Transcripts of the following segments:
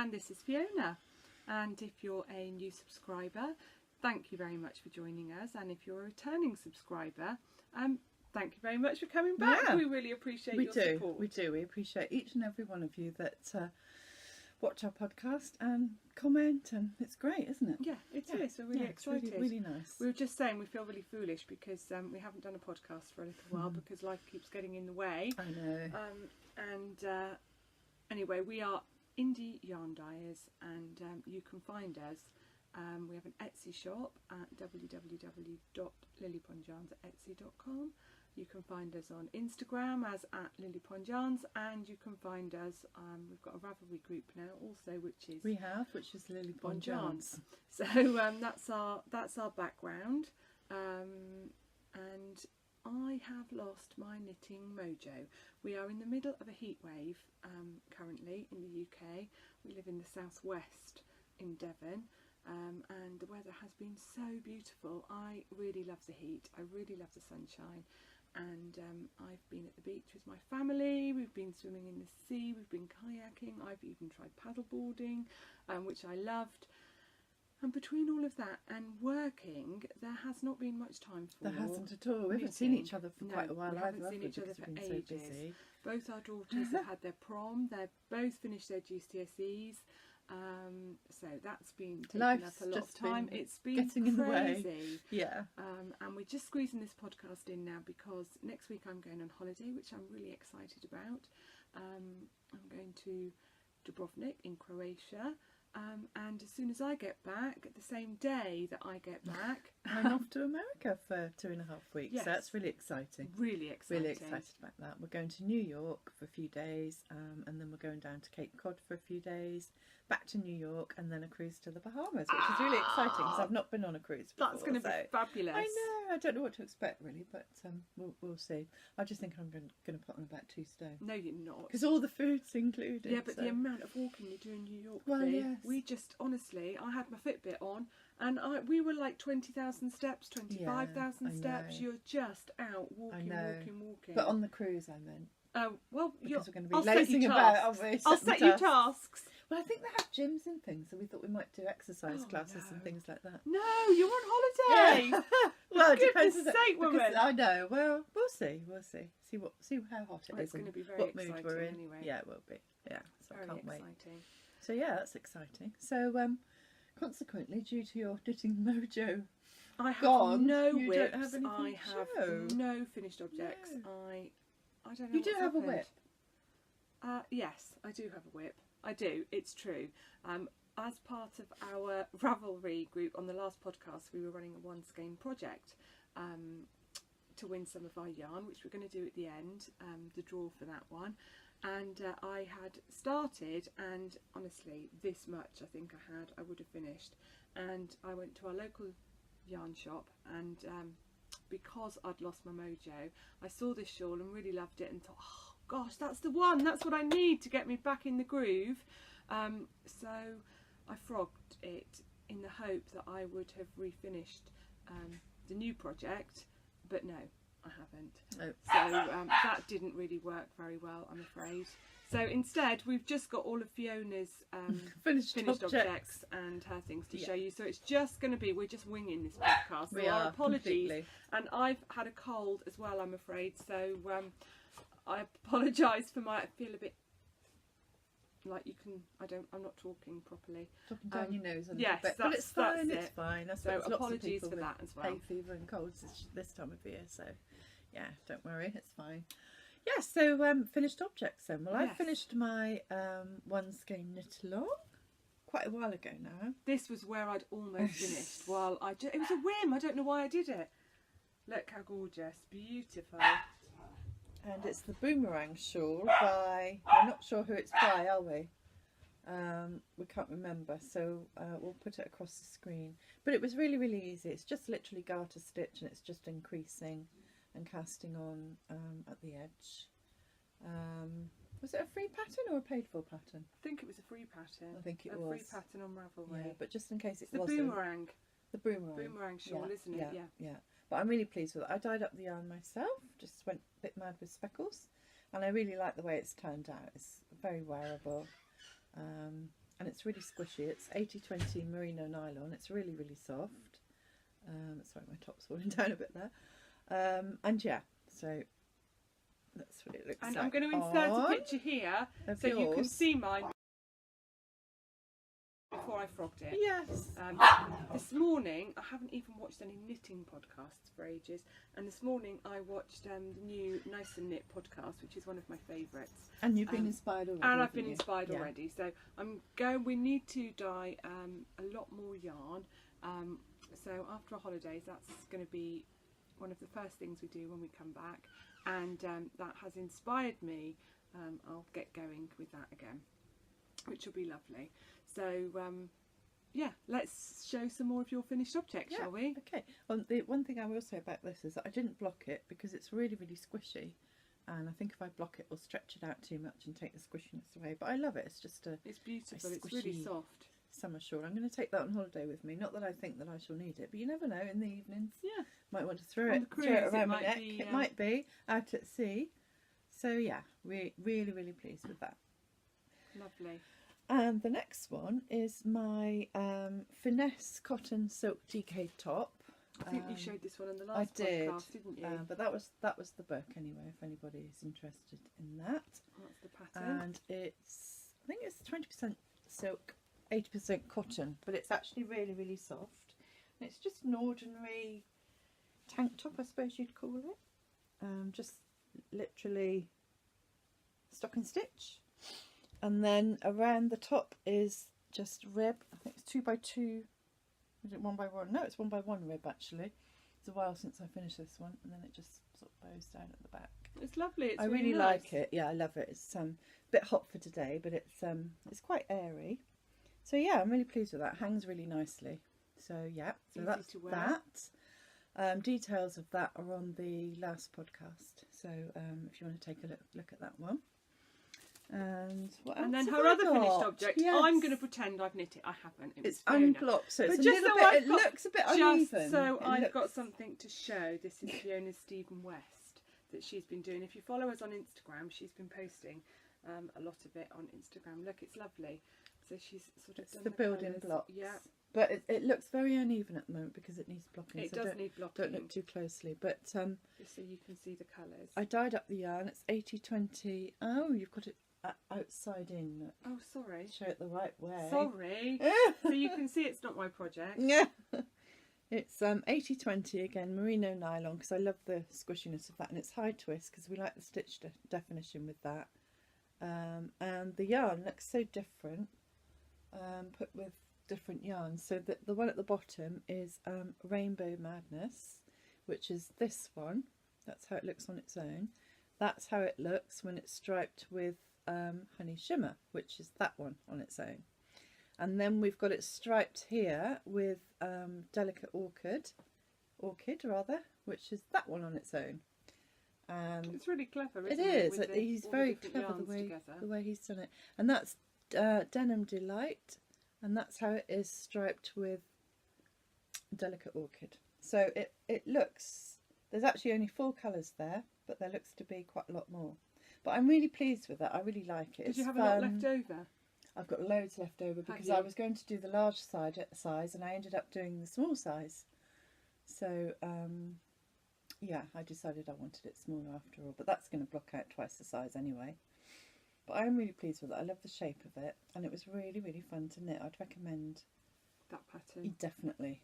and this is Fiona. And if you're a new subscriber, thank you very much for joining us, and if you're a returning subscriber, thank you very much for coming back. We really appreciate your support. We do. We appreciate each and every one of you that watch our podcast and comment, and it's great, isn't it? Yeah, it is. We're really excited. It's really nice. We were just saying we feel really foolish because we haven't done a podcast for a little while because life keeps getting in the way. I know. Anyway, we are Indie Yarn Dyers, and you can find us. We have an Etsy shop at www.lilypondyarns@etsy.com. You can find us on Instagram as @Lilypondyarns, and you can find us, we've got a Ravelry group now also, which is Lilypondyarns. So that's our background, and I have lost my knitting mojo. We are in the middle of a heat wave currently in the UK. We live in the southwest in Devon. And the weather has been so beautiful. I really love the heat, I really love the sunshine, and I've been at the beach with my family, we've been swimming in the sea, we've been kayaking, I've even tried paddleboarding, which I loved. And between all of that and working, there has not been much time for There hasn't at all. We haven't seen each other for quite a while either. We haven't seen each other for ages. So both our daughters have had their prom, they've both finished their GCSEs. So that's been taking up a lot of time. It's been getting in the way. Yeah. And we're just squeezing this podcast in now because next week I'm going on holiday, which I'm really excited about. I'm going to Dubrovnik in Croatia. And as soon as I get back, the same day that I get back, I'm off to America for 2.5 weeks. Yes. So that's really exciting. Really exciting. Really excited about that. We're going to New York for a few days, and then we're going down to Cape Cod for a few days, back to New York, and then a cruise to the Bahamas, which is really exciting because I've not been on a cruise before. That's going to be fabulous. I know. I don't know what to expect really, but we'll see. I just think I'm going to put on about 2 stone. No, you're not. Because all the food's included. Yeah, but the amount of walking you do in New York. Well, yes. We just, honestly, I had my Fitbit on, and we were like 20,000 steps, 25,000 steps. You're just out walking. But on the cruise, I meant. Well, because we're going to be lazing about, aren't we? I'll set you tasks. Well, I think they have gyms and things, so we thought we might do exercise classes and things like that. No, you're on holiday. Yeah. Well, it depends. Goodness sake, woman. I know. Well, we'll see. See how hot it is. It's going to be very what exciting mood we're in. anyway. Yeah, it will be. Yeah, so very I can't wait. Exciting. So yeah, that's exciting. So consequently, due to your knitting mojo, I have gone, no you whips. don't have anything I to have show. no finished objects. No. I don't know. You do have a whip. Yes, I do have a whip. I do. It's true. As part of our Ravelry group on the last podcast, we were running a one skein project to win some of our yarn, which we're going to do at the end, the draw for that one. And I had started, and honestly, this much I think I would have finished. And I went to our local yarn shop, and because I'd lost my mojo, I saw this shawl and really loved it and thought, oh gosh, that's the one, that's what I need to get me back in the groove. So I frogged it in the hope that I would have refinished the new project, but no, I haven't. No. So that didn't really work very well, I'm afraid. So instead, we've just got all of Fiona's finished objects and her things to show you. So it's just going to be, we're just winging this podcast. So our apologies. Completely. And I've had a cold as well, I'm afraid. So I apologise for I feel a bit like I'm not talking properly. Talking down your nose a little yes, bit. But it's fine, it's fine. So apologies for that as well. Hay fever and colds this time of year, so yeah, don't worry, it's fine. Yeah, so finished objects then. Well, I finished my one skein knit along quite a while ago now. This was where I'd almost finished. Well, it was a whim. I don't know why I did it. Look how gorgeous, beautiful. And it's the Boomerang shawl by, we're not sure who it's by, are we? We can't remember, so we'll put it across the screen. But it was really, really easy. It's just literally garter stitch, and it's just increasing and casting on at the edge. Was it a free pattern or a paid for pattern? I think it was a free pattern. I think it was. A free pattern on Ravelry. Yeah, but just in case it wasn't. The Boomerang shawl, isn't it? Yeah. But I'm really pleased with it. I dyed up the yarn myself, just went a bit mad with speckles, and I really like the way it's turned out. It's very wearable. and it's really squishy. It's 80/20 merino nylon. It's really, really soft. Sorry, my top's falling down a bit there. And yeah, so that's what it looks like. And I'm going to insert a picture here so you can see mine before I frogged it. Yes. This morning, I haven't even watched any knitting podcasts for ages, and this morning I watched the new Nice and Knit podcast, which is one of my favourites. And you've been inspired already. And I've been inspired already. So we need to dye a lot more yarn. So after our holidays, that's going to be one of the first things we do when we come back, and that has inspired me. I'll get going with that again, which will be lovely. So yeah, let's show some more of your finished object, shall we? Okay. Well, the one thing I will say about this is that I didn't block it because it's really, really squishy, and I think if I block it, it'll stretch it out too much and take the squishiness away. But I love it. It's just it's beautiful. It's really soft. Summer shawl. I'm going to take that on holiday with me. Not that I think that I shall need it, but you never know. In the evenings, might want to throw it around my neck. It might be out at sea. So yeah, really, really pleased with that. Lovely. And the next one is my finesse cotton silk DK top. I think you showed this one in the last podcast, didn't you? But that was the book anyway. If anybody is interested in that. That's the pattern. And I think it's 20% silk, 80% cotton, but it's actually really, really soft. And it's just an ordinary tank top, I suppose you'd call it. Just literally stock and stitch. And then around the top is just rib. I think it's 2x2. Is it 1x1? No, it's 1x1 rib actually. It's a while since I finished this one, and then it just sort of bows down at the back. It's lovely. I really like it. Yeah, I love it. It's a bit hot for today, but it's quite airy. So yeah, I'm really pleased with that. Hangs really nicely. So yeah, so that's that. Details of that are on the last podcast. So if you want to take a look at that one. And what else? And then have her I other got? finished object. Yes. I'm going to pretend I've knit it. I haven't. It's unblocked, so it's but a just little so bit. It looks a bit uneven. So I've got something to show. This is Fiona Stephen West that she's been doing. If you follow us on Instagram, she's been posting a lot of it on Instagram. Look, it's lovely. So she's sort of done the building colours. blocks. Yeah. But it looks very uneven at the moment because it needs blocking. It so does need blocking. Don't look too closely. But just so you can see the colours. I dyed up the yarn. It's 80/20. Oh, you've got it outside in. Look. Oh, sorry. Show it the right way. Sorry. So you can see it's not my project. Yeah. It's 80/20 again, merino nylon, because I love the squishiness of that, and it's high twist because we like the stitch definition with that. And the yarn looks so different, put with different yarns. So the one at the bottom is Rainbow Madness, which is this one. That's how it looks on its own. That's how it looks when it's striped with Honey Shimmer, which is that one on its own. And then we've got it striped here with Delicate Orchid, which is that one on its own. And it's really clever, isn't it? It is. He's very clever the way he's done it. And that's Denim Delight, and that's how it is striped with Delicate Orchid. So it looks, there's actually only 4 colours there, but there looks to be quite a lot more. But I'm really pleased with it. I really like it. Did you have a lot left over? I've got loads left over because I was going to do the large size and I ended up doing the small size. So yeah, I decided I wanted it smaller after all, but that's going to block out twice the size anyway. But I'm really pleased with it. I love the shape of it, and it was really, really fun to knit. I'd recommend that pattern. Definitely.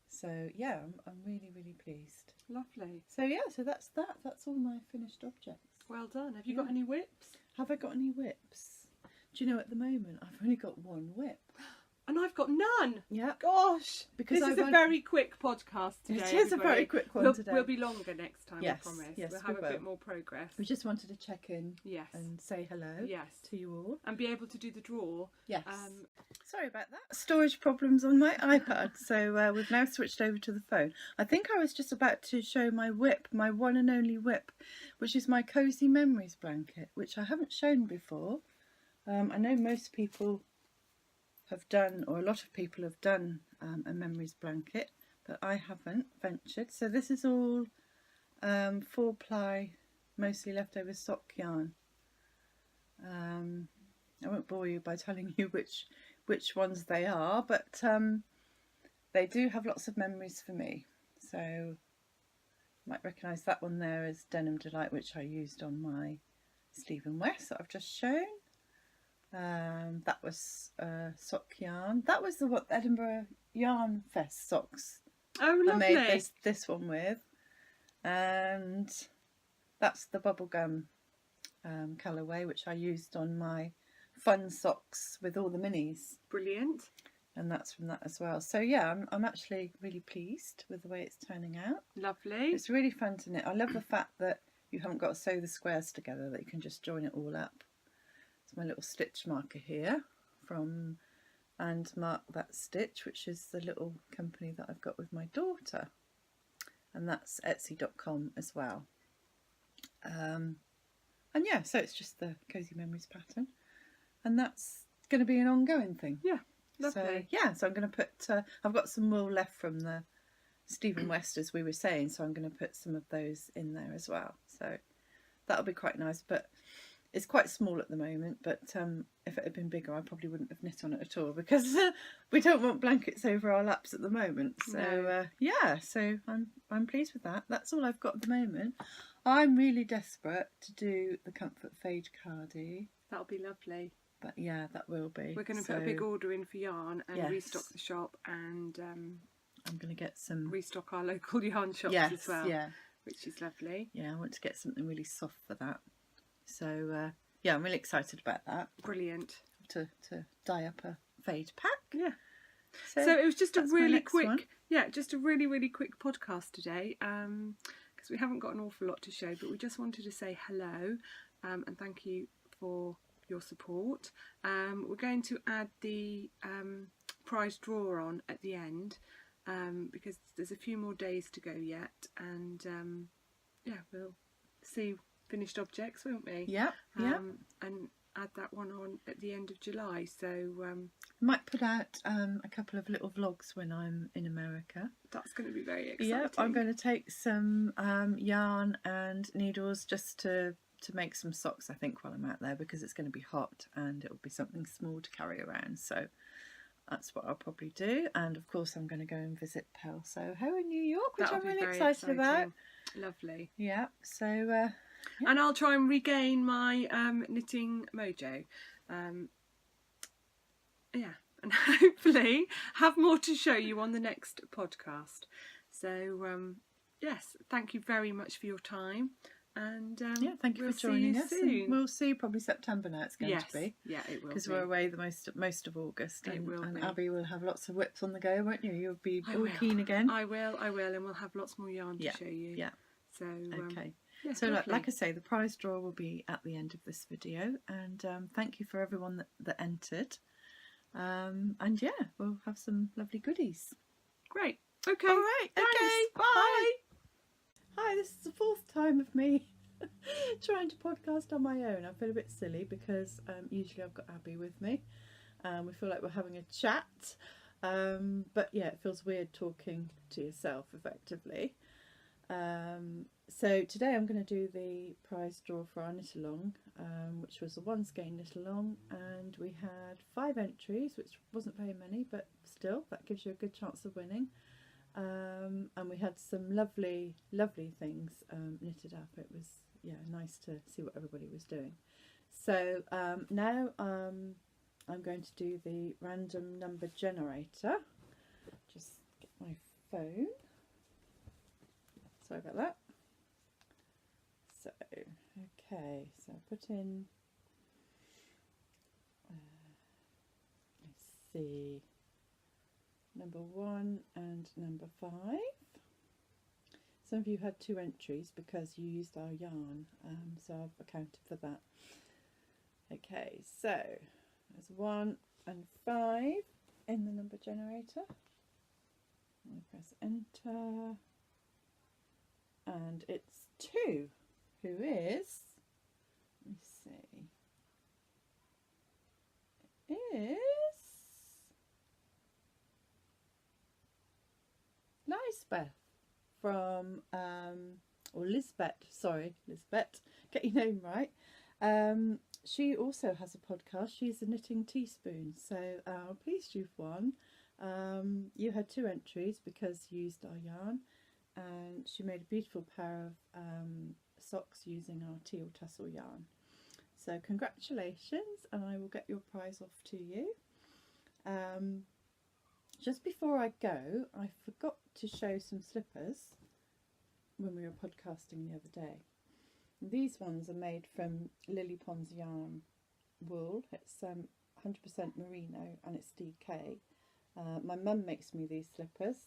So yeah, I'm really, really pleased. Lovely. So yeah, so that's that. That's all my finished objects. Well done. Have you got any whips? Have I got any whips? Do you know, at the moment I've only got one whip. And I've got none. Yeah. Gosh. Because this is a very quick podcast today. It is a very quick one today. We'll be longer next time, yes, I promise. Yes, we'll have a bit more progress. We just wanted to check in. Yes. And say hello. Yes. To you all. And be able to do the draw. Yes. Sorry about that. Storage problems on my iPad. So we've now switched over to the phone. I think I was just about to show my whip, my one and only whip, which is my Cozy Memories blanket, which I haven't shown before. I know most people have done, or a lot of people have done a memories blanket, but I haven't ventured. So this is all 4-ply, mostly leftover sock yarn. I won't bore you by telling you which ones they are, but they do have lots of memories for me. So you might recognise that one there as Denim Delight, which I used on my Stephen West that I've just shown. That was sock yarn. That was the Edinburgh Yarn Fest socks. Oh, lovely. I made this one with, and that's the bubblegum colourway, which I used on my fun socks with all the minis. Brilliant. And that's from that as well. So yeah, I'm actually really pleased with the way it's turning out. Lovely. It's really fun to knit. I love the fact that you haven't got to sew the squares together, that you can just join it all up. It's my little stitch marker here from And Mark That Stitch, which is the little company that I've got with my daughter. And that's etsy.com as well. And yeah, so it's just the Cozy Memories pattern. And that's going to be an ongoing thing. Yeah, lovely. So yeah, so I'm going to put, I've got some wool left from the Stephen West, as we were saying, so I'm going to put some of those in there as well. So that'll be quite nice, but it's quite small at the moment. But if it had been bigger, I probably wouldn't have knit on it at all, because we don't want blankets over our laps at the moment. So No. yeah, so I'm pleased with that. That's all I've got at the moment. I'm really desperate to do the Comfort Fade cardie. That'll be lovely. But yeah, that will be. We're going to put a big order in for yarn and restock the shop, and I'm going to get some... restock our local yarn shops as well, which is lovely. Yeah, I want to get something really soft for that. So yeah, I'm really excited about that. Brilliant. To dye up a fade pack. Yeah. So it was just a really quick, just a really quick podcast today, because we haven't got an awful lot to show, but we just wanted to say hello and thank you for your support. We're going to add the prize draw on at the end, because there's a few more days to go yet, and yeah, we'll see finished objects, won't we? Yeah, and add that one on at the end of July. So I might put out a couple of little vlogs when I'm in America. That's going to be very exciting. Yeah, I'm going to take some yarn and needles just to make some socks, I think, while I'm out there, because it's going to be hot and it'll be something small to carry around. So that's what I'll probably do. And of course I'm going to go and visit Pell Soho in New York, which I'm really excited about. Lovely. Yeah, so yeah. And I'll try and regain my knitting mojo. Yeah, and hopefully have more to show you on the next podcast. So yes, thank you very much for your time. And yeah, thank you for joining us. And we'll see you probably September now. It's going to be. Yeah, it will. Because we're away the most of August, and Abby will have lots of whips on the go, won't you? You'll be all keen again. I will, and we'll have lots more yarn to show you. Yeah. So okay. Yeah, so like I say, the prize draw will be at the end of this video, and thank you for everyone that entered. And yeah, we'll have some lovely goodies. Great. Okay. All right. Thanks. Okay. Bye. Hi, this is the 4th time of me trying to podcast on my own. I feel a bit silly because usually I've got Abby with me. We feel like we're having a chat. But yeah, it feels weird talking to yourself effectively. So today I'm going to do the prize draw for our knit along, which was a 1 skein knit along, and we had 5 entries, which wasn't very many, but still that gives you a good chance of winning. And we had some lovely things knitted up. It was nice to see what everybody was doing. So now I'm going to do the random number generator. Just get my phone. Sorry about that. So okay, so I put in let's see, number 1 and number 5. Some of you had 2 entries because you used our yarn, so I've accounted for that. Okay, so there's 1 and 5 in the number generator. I press enter, and it's 2, who is, let me see, is Lisbeth from, or Lisbeth, sorry, Lisbeth, get your name right. she also has a podcast. She's a Knitting Teaspoon, so please do one. You had 2 entries because you used our yarn, and she made a beautiful pair of socks using our teal tassel yarn. So congratulations, and I will get your prize off to you. Just before I go, I forgot to show some slippers when we were podcasting the other day. These ones are made from Lilypondyarns wool. It's 100% merino and it's DK. My mum makes me these slippers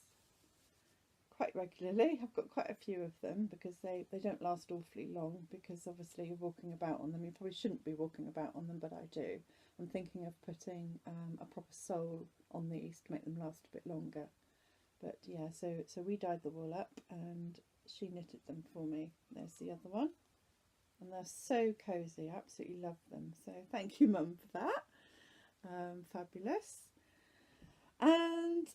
quite regularly. I've got quite a few of them because they don't last awfully long, because obviously you're walking about on them. You probably shouldn't be walking about on them, but I do. I'm thinking of putting a proper sole on these to make them last a bit longer. But yeah, so we dyed the wool up and she knitted them for me. There's the other one. And they're so cosy. I absolutely love them. So thank you, Mum, for that. Fabulous. And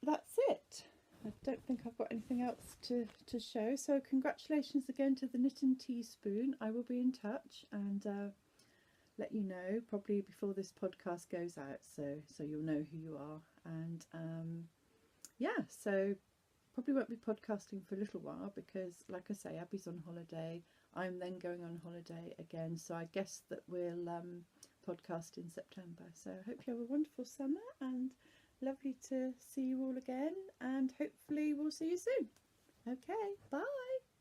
that's it. I don't think I've got anything else to show. So congratulations again to the Knitting Teaspoon. I will be in touch and let you know probably before this podcast goes out, so you'll know who you are. And yeah, so probably won't be podcasting for a little while because, like I say, Abby's on holiday. I'm then going on holiday again, so I guess that we'll podcast in September. So I hope you have a wonderful summer and lovely to see you all again, and hopefully we'll see you soon. Okay, bye.